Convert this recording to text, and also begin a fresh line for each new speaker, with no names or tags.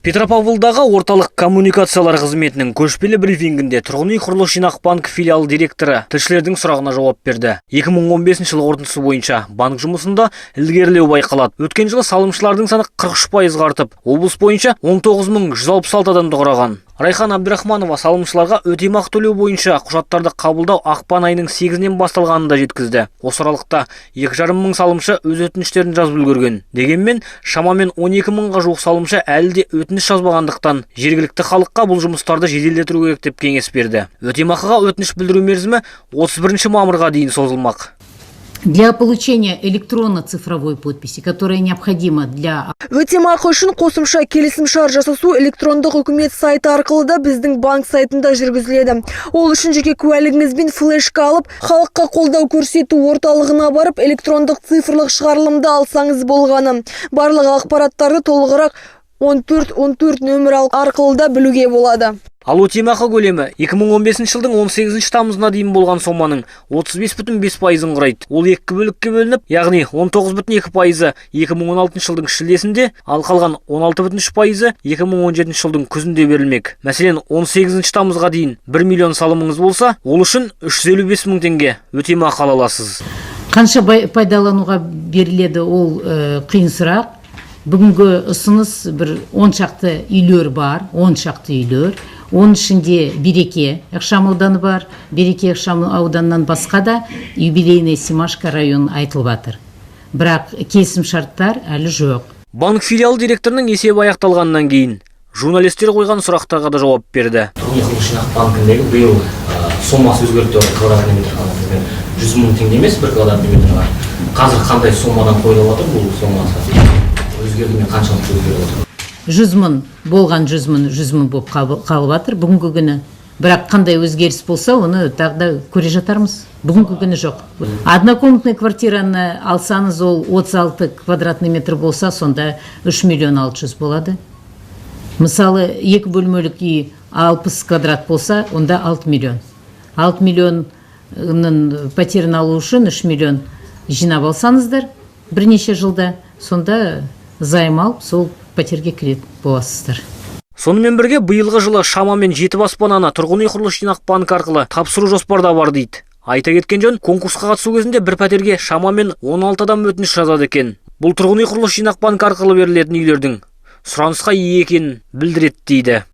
Петропавлдағы орталық коммуникациялар қызметінің көшпелі брифингінде тұрғын үй құрылыс жинақ банк филиал директоры тілшілердің сұрағына жауап берді. 2015 жылы қорытындысы бойынша банк жұмысында ілгерілеу байқалады. Өткен жылы салымшылардың саны 43% артып, облыс бойынша 19.166 адамды құраған. Райхан Абдрахманова салымшыларға өтемақы төлеу бойынша құжаттарды қабылдау ақпан айының 8-нен басталғанын да жеткізді. Осы аралықта 2,5 мың салымшы өз өтініштерін жазып үлгерген. Дегенмен, шамамен 12 мыңға жуық салымшы әлі де өтініш жазбағандықтан, жергілікті халыққа бұл жұмыстарды жеделдетіру керек деп кеңес берді. Өтемақыға өтініш білдіру мерзімі 31 мамырға дейін созылмақ.
Для получения электронно-цифровой подписи, которая необходима для...
Өтемақы үшін қосымша келісімшарт жасасу электрондық үкімет сайты арқылы да біздің банк сайтында жүргізіледі. Ол үшін жеке куәлігіңізбен флешка алып, халыққа қолдау көрсету орталығына барып, электрондық цифрлық шығарылымды алсаңыз болғаны. Барлық ақпараттарды толығырақ 1414 нөмір арқылы да білуге болады.
Ал өтемақы көлемі 2015 жылдың 18 тамызына дейін болған соманың 35,5%-ын құрайды. Ол екі бөлікке бөлініп, яғни 19,2% 2016 жылдың шілдесінде, ал қалған 16,3% 2017 жылдың күзінде берілмек. Мәселен, 18 тамызға дейін 1 миллион салымыңыз болса, ол үшін 355 мың теңге өтемақы ала аласыз.
Қанша пайдалануға беріледі, ол қиын сұрақ. Бүгінгі ұсыныс бір 10 шақты үйлер бар, 10 шақты үйлер. Оның ішінде Береке ықшам ауданы бар. Береке ықшам ауданынан басқа да юбилейный Семашко районы айтылып жатыр. Бірақ келісім шарттар әлі жоқ.
Банк филиал директорының есебі аяқталғаннан кейін журналистер қойған сұрақтарға да жауап берді.
Тұрғын үй құрылыс жинақ банкіндегі биыл сомасы өзгерді, квадрат метр 100 мың теңге емес, 1 квадрат метрға. Қазір қандай сомадан қойылып отыр бұл сомасы? Өзгерді ме, қаншалықты өзгеріп отыр?
100 мың болған 100 мың болып қалып жатыр бүгінгі күні. Бірақ қандай өзгеріс болса, оны тағы да көре жатармыз. Бүгінгі күні жоқ. Однокомнатный квартираны алсаңыз, ол 36 квадратный метр болса, сонда 3 миллион 600 болады. Мысалы, 2 бөлмелік үй 60 квадрат болса, онда 6 миллион. 6 миллионның пәтерін алу үшін 3 миллион жинап алсаңыздар бірнеше жылда, сонда займ алып, сол пәтерге кіретін боласыздар.
Сонымен бірге биылғы жылы шамамен 7 баспананы тұрғын үй құрылыс жинақ банк арқылы тапсыру жоспарда бар дейді. Айта кеткен жөн, конкурсқа қатысу кезінде бір пәтерге шамамен 16 адам өтініш жазады екен. Бұл тұрғын үй құрылыс жинақ банк арқылы берілетін үйлердің сұранысқа ие екенін білдіреді дейді.